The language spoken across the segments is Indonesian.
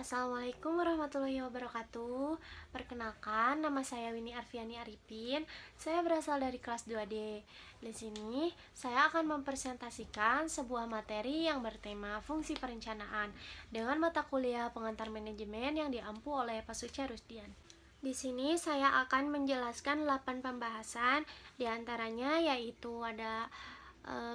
Assalamualaikum warahmatullahi wabarakatuh. Perkenalkan, nama saya Winnie Arfiani Arifin. Saya berasal dari kelas 2D. Di sini, saya akan mempresentasikan sebuah materi yang bertema fungsi perencanaan dengan mata kuliah pengantar manajemen yang diampu oleh Pak Suca Rusdian. Di sini saya akan menjelaskan 8 pembahasan, diantaranya yaitu ada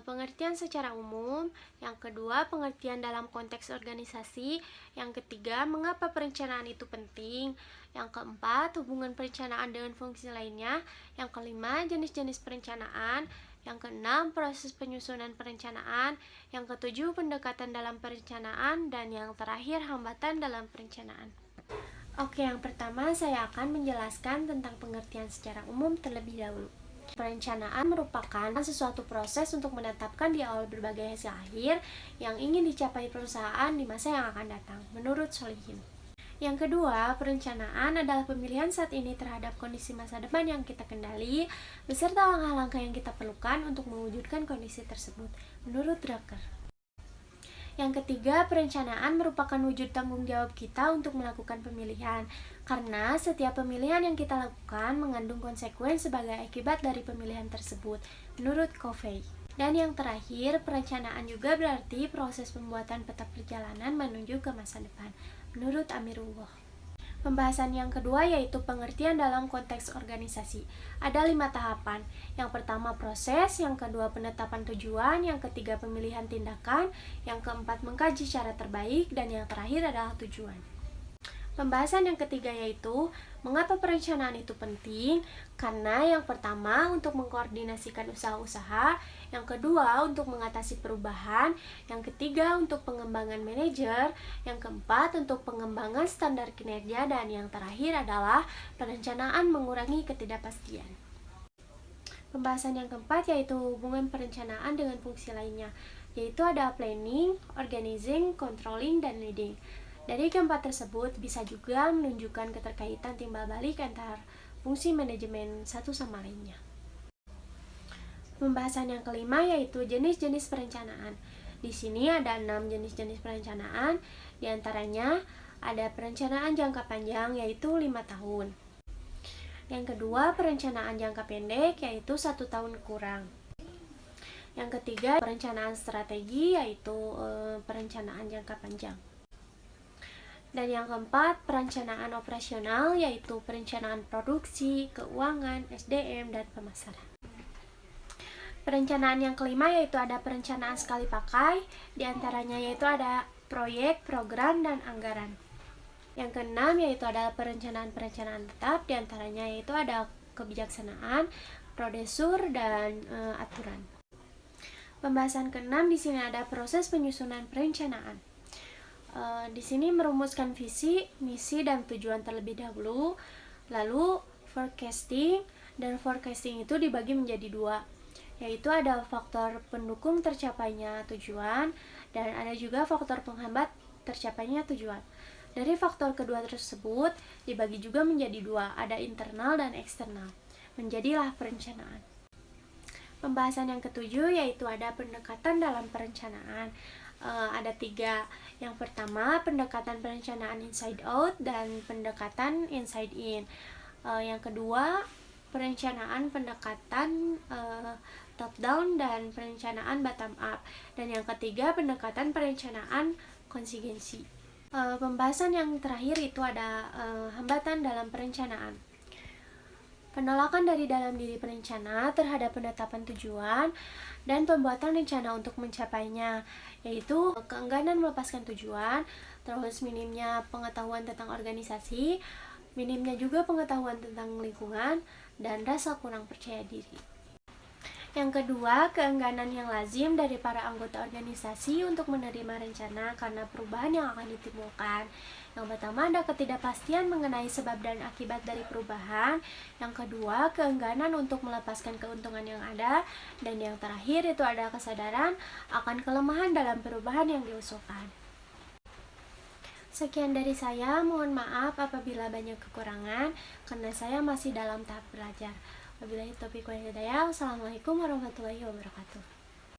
pengertian secara umum, yang kedua pengertian dalam konteks organisasi, yang ketiga mengapa perencanaan itu penting, yang keempat hubungan perencanaan dengan fungsi lainnya, yang kelima jenis-jenis perencanaan, yang keenam proses penyusunan perencanaan, yang ketujuh pendekatan dalam perencanaan, dan yang terakhir hambatan dalam perencanaan. Oke, yang pertama saya akan menjelaskan tentang pengertian secara umum terlebih dahulu. Perencanaan merupakan sesuatu proses untuk menetapkan di awal berbagai hasil akhir yang ingin dicapai perusahaan di masa yang akan datang, menurut Solihin. Yang kedua, perencanaan adalah pemilihan saat ini terhadap kondisi masa depan yang kita kendali, beserta langkah-langkah yang kita perlukan untuk mewujudkan kondisi tersebut, menurut Drucker. Yang ketiga, perencanaan merupakan wujud tanggung jawab kita untuk melakukan pemilihan, karena setiap pemilihan yang kita lakukan mengandung konsekuensi sebagai akibat dari pemilihan tersebut, menurut Covey. Dan yang terakhir, perencanaan juga berarti proses pembuatan peta perjalanan menuju ke masa depan, menurut Amirullah. Pembahasan yang kedua yaitu pengertian dalam konteks organisasi. Ada 5 tahapan. Yang pertama proses, yang kedua penetapan tujuan, yang ketiga pemilihan tindakan, yang keempat mengkaji cara terbaik, dan yang terakhir adalah tujuan. Pembahasan yang ketiga yaitu mengapa perencanaan itu penting, karena yang pertama untuk mengkoordinasikan usaha-usaha, yang kedua untuk mengatasi perubahan, yang ketiga untuk pengembangan manajer, yang keempat untuk pengembangan standar kinerja, dan yang terakhir adalah perencanaan mengurangi ketidakpastian. Pembahasan yang keempat yaitu hubungan perencanaan dengan fungsi lainnya, yaitu ada planning, organizing, controlling, dan leading. Dari keempat tersebut bisa juga menunjukkan keterkaitan timbal balik antar fungsi manajemen satu sama lainnya. Pembahasan yang kelima yaitu jenis-jenis perencanaan. Di sini ada 6 jenis-jenis perencanaan, diantaranya ada perencanaan jangka panjang yaitu 5 tahun. Yang kedua perencanaan jangka pendek yaitu 1 tahun kurang. Yang ketiga perencanaan strategi yaitu perencanaan jangka panjang. Dan yang keempat, perencanaan operasional yaitu perencanaan produksi, keuangan, SDM, dan pemasaran. Perencanaan yang kelima yaitu ada perencanaan sekali pakai, diantaranya yaitu ada proyek, program, dan anggaran. Yang keenam yaitu ada perencanaan tetap, diantaranya yaitu ada kebijaksanaan, prodesur, dan aturan. Pembahasan keenam di sini ada proses penyusunan perencanaan. Di sini merumuskan visi, misi, dan tujuan terlebih dahulu. Lalu forecasting, dan forecasting itu dibagi menjadi 2, yaitu ada faktor pendukung tercapainya tujuan dan ada juga faktor penghambat tercapainya tujuan. Dari faktor kedua tersebut dibagi juga menjadi 2, ada internal dan eksternal. Menjadilah perencanaan. Pembahasan yang ketujuh yaitu ada pendekatan dalam perencanaan. Ada 3. Yang pertama pendekatan perencanaan inside out dan pendekatan inside in. Yang kedua perencanaan pendekatan top down dan perencanaan bottom up. Dan yang ketiga pendekatan perencanaan kontingensi. Pembahasan yang terakhir itu ada hambatan dalam perencanaan. Penolakan dari dalam diri perencana terhadap penetapan tujuan dan pembuatan rencana untuk mencapainya, yaitu keengganan melepaskan tujuan, terus minimnya pengetahuan tentang organisasi, minimnya juga pengetahuan tentang lingkungan, dan rasa kurang percaya diri. Yang kedua, keengganan yang lazim dari para anggota organisasi untuk menerima rencana karena perubahan yang akan ditimbulkan. Yang pertama ada ketidakpastian mengenai sebab dan akibat dari perubahan. Yang kedua, keengganan untuk melepaskan keuntungan yang ada. Dan yang terakhir itu ada kesadaran akan kelemahan dalam perubahan yang diusulkan. Sekian dari saya, mohon maaf apabila banyak kekurangan karena saya masih dalam tahap belajar. Wabillahi taufiq wal hidayah. Wassalamualaikum warahmatullahi wabarakatuh.